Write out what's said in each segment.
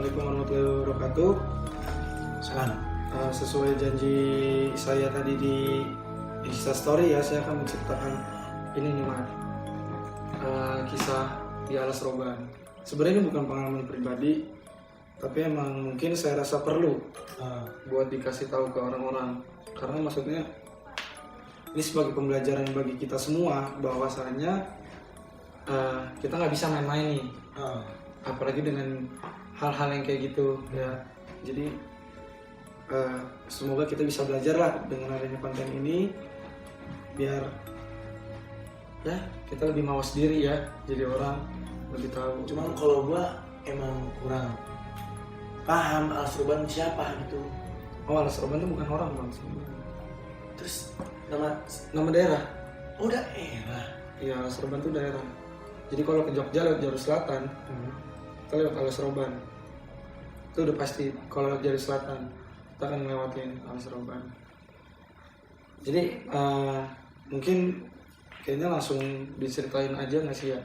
Assalamualaikum warahmatullahi wabarakatuh. Salam. Sesuai janji saya tadi di Instastory ya, saya akan menceritakan ini nih Mas. Kisah di Alas Roban. Sebenarnya ini bukan pengalaman pribadi, tapi emang mungkin saya rasa perlu buat dikasih tahu ke orang-orang. Karena maksudnya ini sebagai pembelajaran bagi kita semua, bahwasanya kita nggak bisa main-main nih. Apalagi dengan hal-hal yang kayak gitu ya. Jadi semoga kita bisa belajar lah dengan adanya konten ini, biar ya kita lebih mawas diri ya, jadi orang lebih tahu. Cuman kalau gua emang kurang paham Alas Roban siapa gitu. Oh, Alas Roban itu bukan orang Bang. Terus Nama daerah. oh daerah. Iya, Alas Roban itu daerah. Jadi kalau ke Jogja lewat jalur selatan, kita lewat Alas Roban. Itu udah pasti kalau lewat jalur selatan kita akan ngelewatin Alas Roban. Jadi mungkin kayaknya langsung diceritain aja nggak sih ya?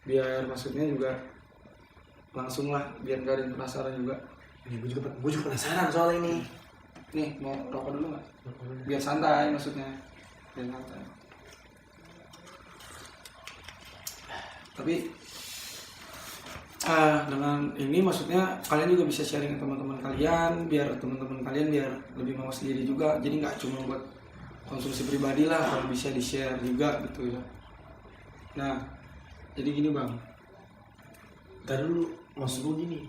Biar maksudnya juga langsung lah, biar gak ada yang penasaran juga. Ini gue juga penasaran soal ini. Nih, mau rokok dulu nggak? Biar santai maksudnya. Biar santai. Tapi dengan ini maksudnya kalian juga bisa sharing ke teman-teman kalian, biar teman-teman kalian biar lebih mawas diri juga. Jadi nggak cuma buat konsumsi pribadi lah, kalau bisa di share juga gitu ya. Nah, jadi gini Bang. Ntar dulu, maksud gue gini.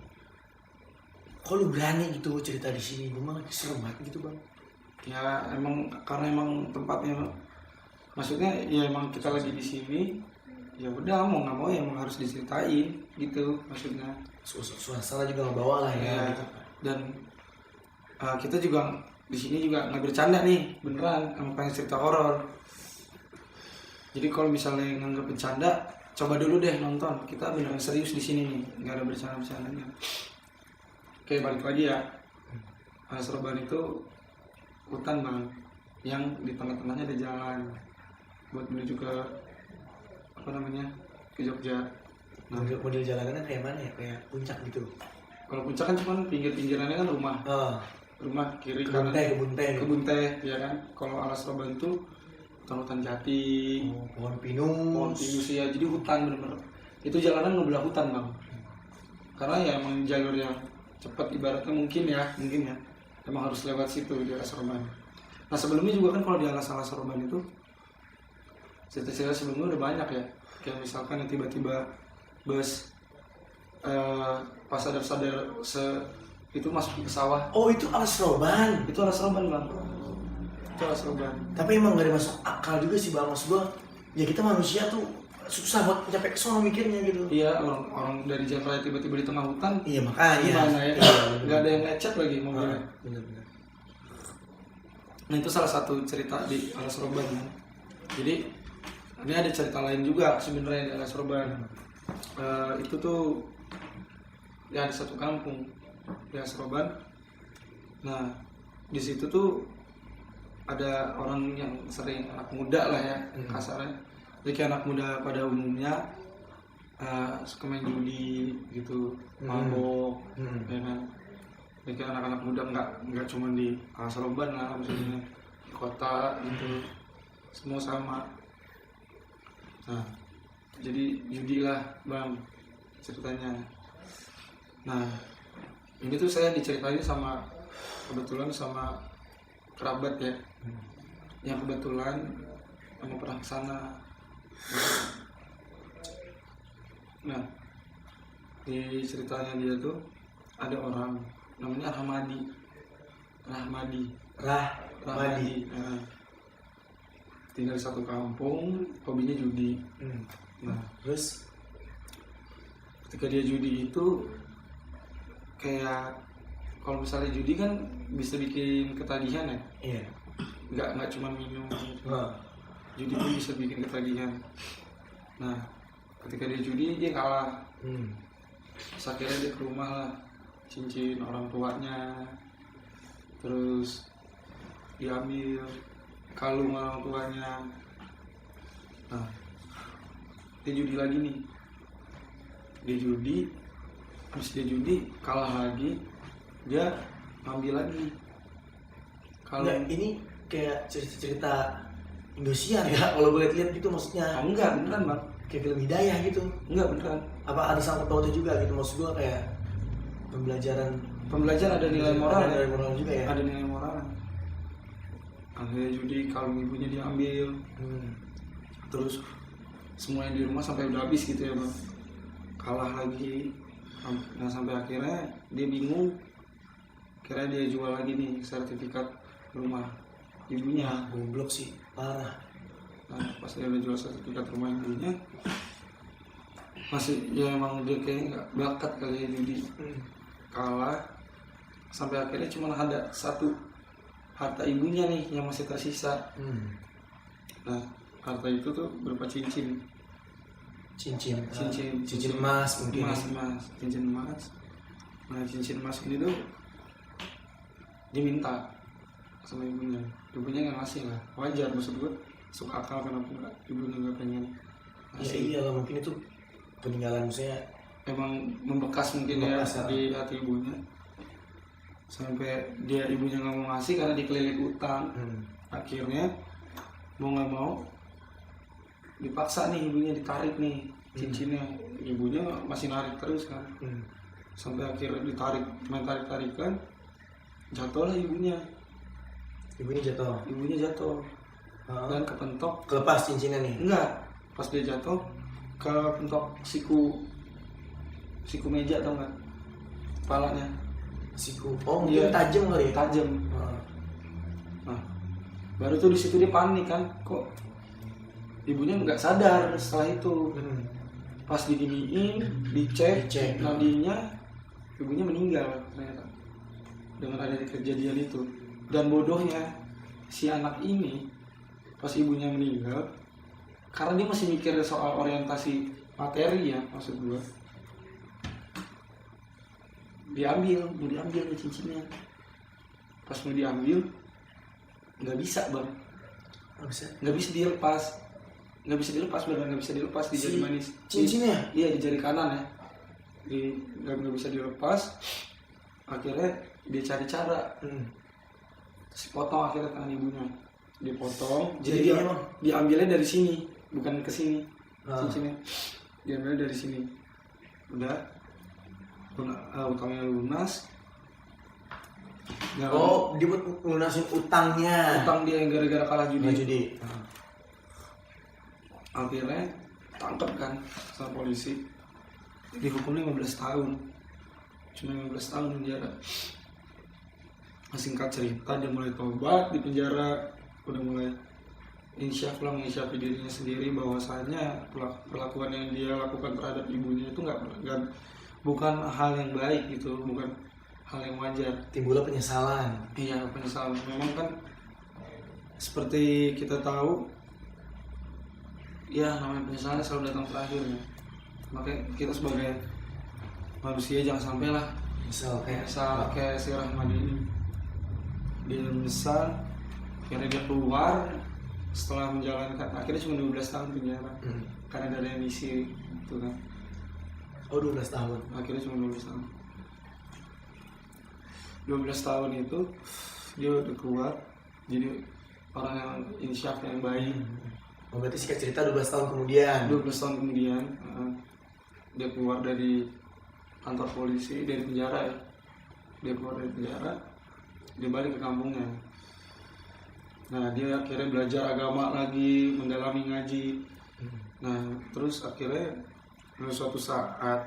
Kok lu berani gitu cerita di sini? Gue mah serem banget gitu Bang. Ya emang karena emang tempatnya, maksudnya ya emang kita lagi di sini. Ya udah, mau nggak mau ya emang harus diceritain gitu maksudnya. Suasana juga nggak bawa lah ya. Gitu. Dan kita juga di sini juga nggak bercanda nih, beneran emang pengen cerita horor. Jadi kalau misalnya nganggap bercanda, coba dulu deh nonton. Kita beneran serius di sini nih, nggak ada bercanda-bercandanya. Oke, balik lagi ya. Alas Roban itu hutan Bang, yang di tengah-tengahnya ada jalan buat menuju ke ke Jogja. Nah, model jalanannya kayak mana ya? Kayak puncak gitu. Kalau puncak kan cuma pinggir-pinggirannya kan rumah. Rumah kiri kanan. Kebun teh, ya kan. Kalau Alas Roban itu hutan jati, pohon pinus ya. Jadi hutan bener-bener. Itu jalanan ngebelah hutan Bang. Karena ya emang jalur yang cepat ibaratnya mungkin ya. Emang harus lewat situ di Alas Roban. Nah sebelumnya juga kan kalau di Alas Roban itu cerita-cerita sebelumnya udah banyak ya. Kayak misalkan yang tiba-tiba bus pas sadar itu masuk ke sawah. Oh itu Alas Roban? Itu Alas Roban Bang. Itu Alas Roban. Tapi emang gak ada masuk akal juga sih Bang. Maksud gua ya kita manusia tuh susah buat nyampe ke sono mikirnya gitu. Iya, orang dari jalan raya tiba-tiba di tengah hutan. Iya makanya. Gimana ya? Iya, gak ada yang lecet lagi mobilnya. Bener-bener. Nah itu salah satu cerita di Alas Roban kan. Jadi ini ada cerita lain juga sebenarnya di Alas Roban. Itu tuh ya ada satu kampung di Alas Roban. Nah di situ tuh ada orang yang sering, anak muda lah ya kasarnya. Jadi kayak anak muda pada umumnya suka main judi gitu, mabok, ya kan. Jadi kayak anak-anak muda nggak cuma di Alas Roban lah, maksudnya di kota gitu, semua sama. Nah, jadi judi lah Bang ceritanya. Nah, ini tuh saya diceritain kebetulan sama kerabat ya, yang kebetulan emang pernah kesana. Nah, di ceritanya dia tuh ada orang namanya Rahmadi. Nah, tinggal di satu kampung, hobinya judi. Nah, terus ketika dia judi itu kayak kalau misalnya judi kan bisa bikin ketagihan ya. Iya. Nggak cuma minum. Judi pun bisa bikin ketagihan. Nah, ketika dia judi dia kalah. Terus akhirnya dia ke rumah lah, cincin orang tuanya, terus diambil kalung orang tuanya. Nah, dia judi lagi nih. Dia judi habis dia judi kalah lagi, dia ambil lagi. Kalau ini kayak cerita-cerita Indosiar ya, kalau gue lihat gitu maksudnya. enggak beneran bang, Kayak film Hidayah gitu. enggak beneran. Apa ada sangkut pautnya juga gitu, maksud gue kayak Pembelajaran ada nilai moral, ada nilai moral juga ya. ada nilai moral. Akhirnya judi, kalung ibunya diambil, terus semua yang di rumah sampai udah habis gitu ya bang, kalah lagi. Nah sampai akhirnya dia bingung, akhirnya dia jual lagi nih sertifikat rumah ibunya. Goblok sih, parah. Nah pas dia udah jual sertifikat rumah ibunya, masih ya emang dia kayak nggak bakat kali ya judi, kalah. Sampai akhirnya cuma ada satu harta ibunya nih yang masih tersisa. Nah harta itu tuh berupa cincin emas mungkin. Cincin emas. Nah cincin emas ini tuh diminta sama ibunya nggak ngasih lah, wajar maksud gue, masuk akal kenapa nggak ibunya nggak pengen Ya ngasih. iyalah, mungkin itu peninggalan saya Emang membekas mungkin Membekas, ya di hati ibunya, sampai dia ibunya nggak mau ngasih karena dikelilit utang. Akhirnya mau nggak mau dipaksa nih ibunya ditarik nih cincinnya. Ibunya masih narik terus kan, sampai akhirnya ditarik, main tarik-tarikan, jatuhlah ibunya jatuh dan kepentok. Kelepas cincinnya nih. Enggak, pas dia jatuh kepentok siku meja, tau nggak, kepalanya Siku. Oh mungkin tajam kali ya. tajam. Nah baru tuh di situ dia panik kan, kok ibunya nggak sadar. Setelah itu pas diginiin, dicek nadinya, ibunya meninggal ternyata dengan adanya kejadian itu. Dan bodohnya si anak ini pas ibunya meninggal, karena dia masih mikir soal orientasi materi ya, maksud gua, mau diambil nih cincinnya. Pas mau diambil nggak bisa bang, nggak bisa dilepas benar, nggak bisa dilepas di jari manis cincinnya. Iya di jari kanan ya, nggak bisa dilepas. Akhirnya dia cari cara, terus potong akhirnya tangan ibunya, dipotong. Jadi dia diambilnya dari sini, bukan ke sini. Cincinnya diambilnya dari sini. Udah utangnya lunas. Oh, dia buat lunasin utangnya. Utang dia yang gara-gara kalah judi. Akhirnya tangkap kan sama polisi, dihukumnya 15 tahun, cuma 15 tahun penjara. Singkat cerita, dia mulai tobat di penjara, udah mulai menginsyafi dirinya sendiri bahwasanya perlakuan yang dia lakukan terhadap ibunya itu bukan hal yang baik gitu, bukan hal yang wajar. Timbullah penyesalan. Iya, penyesalan. Memang kan seperti kita tahu ya, namanya penyesalan selalu datang terakhir ya. Makanya kita sebagai manusia jangan sampai lah Misal kayak si Rahmadi ini, dia menyesal, akhirnya dia keluar setelah menjalankan, akhirnya cuma 12 tahun penjara karena ada remisi itu kan. Oh 12 tahun. Akhirnya cuma 12 tahun. 12 tahun itu dia udah keluar jadi orang yang insyaf, yang baik. Oh, berarti singkat cerita 12 tahun kemudian. 12 tahun kemudian dia keluar dari kantor polisi, dari penjara ya. Dia keluar dari penjara, dia balik ke kampungnya. Nah dia akhirnya belajar agama lagi, mendalami ngaji. Nah terus akhirnya suatu saat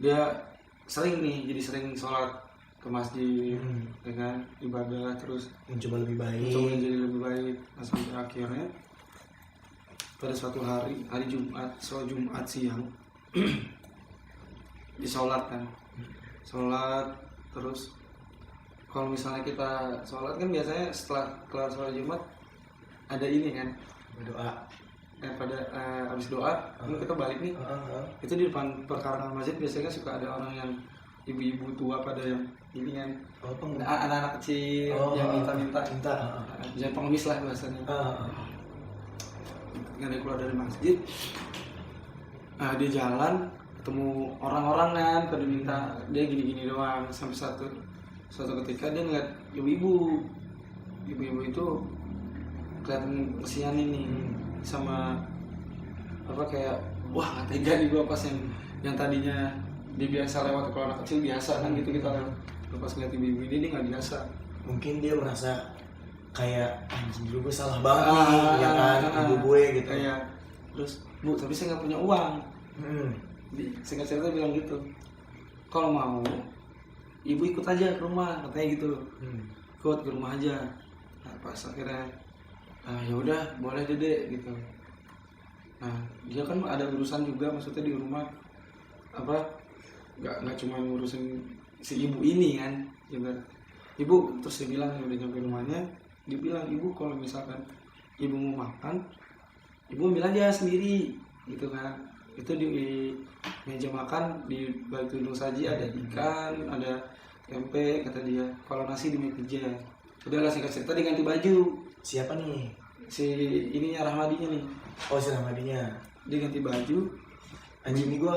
dia jadi sering sholat ke masjid, dengan ibadah, terus mencoba lebih baik. Jadi lebih baik. Nah, sampai akhirnya pada suatu hari Jumat, sholat Jumat siang, disolat kan, sholat. Terus kalau misalnya kita sholat kan biasanya setelah kelar sholat Jumat ada ini kan, berdoa. Pada habis doa kan kita balik nih. Itu di depan perkarangan masjid biasanya suka ada orang yang ibu-ibu tua pada yang ini kan, anak-anak kecil yang minta jangan pengemis lah bahasanya. Dia keluar dari masjid, dia jalan ketemu orang-orang kan, pada minta dia gini-gini doang. Sampai suatu ketika dia ngeliat ibu-ibu itu kelihatan kesian ini sama apa kayak wah nggak tega nih gua pas yang tadinya dia biasa lewat kalau anak kecil biasa kan gitu kita lewat. Pas ngeliat ibu-ibu ini dia nggak biasa. Mungkin dia merasa kayak anjing gue salah banget nih, ya kan, ibu gue gitu. Kayak terus bu tapi saya nggak punya uang. Singkat cerita bilang gitu, kalau mau ibu ikut aja ke rumah katanya gitu. Ikut ke rumah aja. Nah, pas akhirnya ya udah boleh deh gitu. Nah dia kan ada urusan juga maksudnya di rumah apa nggak cuma ngurusin si ibu ini kan juga. Ibu terus dia bilang udah nyampe rumahnya, dia bilang ibu kalau misalkan ibu mau makan ibu ambil aja sendiri gitu kan. Itu di meja makan di balik tudung saji ada ikan, ada tempe kata dia. Kalau nasi di meja. Udahlah singkat cerita dia ganti baju. Siapa nih? Si ininya Rahmadinya nih. Oh si Rahmadinya. Dia ganti baju. Anjing ini gue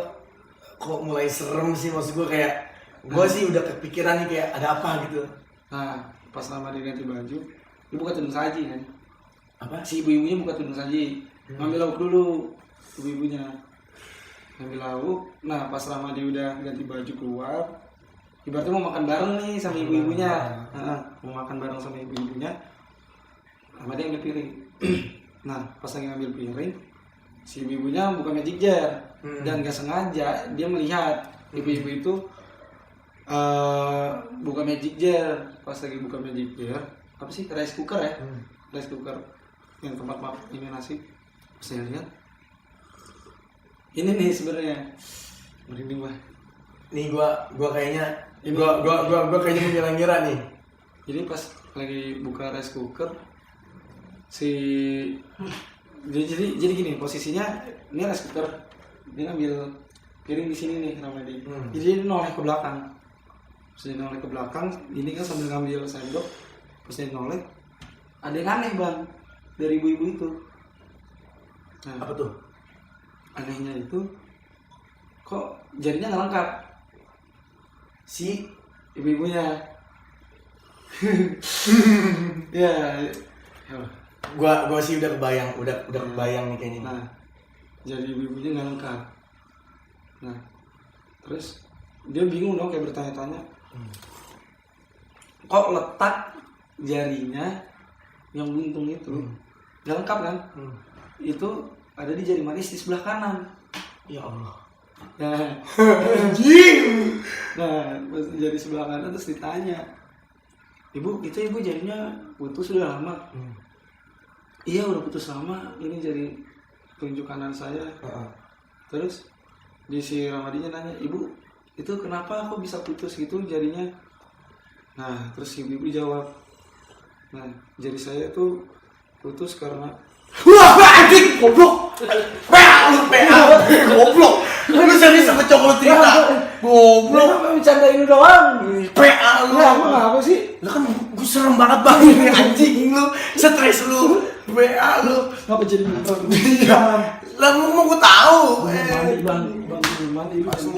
kok mulai serem sih, maksud gue kayak gue sih udah kepikiran nih kayak ada apa gitu. Nah pas Rahmadi ganti baju, dia buka tudung saji kan. Apa? Si ibu-ibunya buka tudung saji, ngambil lauk dulu ibu-ibunya. Ngambil lauk, nah pas Rahmadi udah ganti baju keluar, ibaratnya mau makan bareng nih sama ibu-ibunya. Mau makan bareng sama ibu-ibunya, Rahmadi ambil piring. Nah pas lagi ngambil piring, si ibu-ibunya buka magic jar. Dan gak sengaja dia melihat ibu-ibu itu buka magic jar. Pas lagi buka magic jar, apa sih, rice cooker ya? Rice cooker yang tempat ini nasi. Saya lihat ini nih sebenarnya merinding lah. Nih gua kayaknya gua kayaknya mengira-ngira nih. Jadi pas lagi buka rice cooker jadi gini posisinya, ini rice cooker dia ngambil piring di sini nih Ramadi. Jadi dia noleh ke belakang. Pas dia noleh ke belakang, ini kan sambil ngambil sendok. Pas dia noleh, ada yang aneh bang dari ibu-ibu itu. Nah, apa tuh? Anehnya itu kok jarinya nggak lengkap si ibu-ibunya. Ya, gua sih udah kebayang nih kayaknya. Nah, jadi ibu-ibunya nggak lengkap. Nah, terus dia bingung dong kayak bertanya-tanya, kok letak jarinya yang buntung itu nggak lengkap kan? Itu ada di jari manis di sebelah kanan. Ya Allah. Nah, Anjing. nah pas jari sebelah kanan terus ditanya, ibu jarinya putus sudah lama. Iya udah putus lama, ini jari tunjuk kanan saya. Terus di si Ramadinya nanya, ibu itu kenapa kok bisa putus gitu jarinya? Nah terus ibu jawab, nah jari saya tuh putus karena Wah, anjing goblok. PA goblok. Lu jadi sama coklat cerita. Goblok. Kenapa bercandain lu doang? PA lu. Apa sih? Lu kan gue serem banget bang ini anjing lu, stres lu. PA lu. Ngapa jadi nonton? Iya. Lah mau gue tahu. Bang, mandi. Pas lu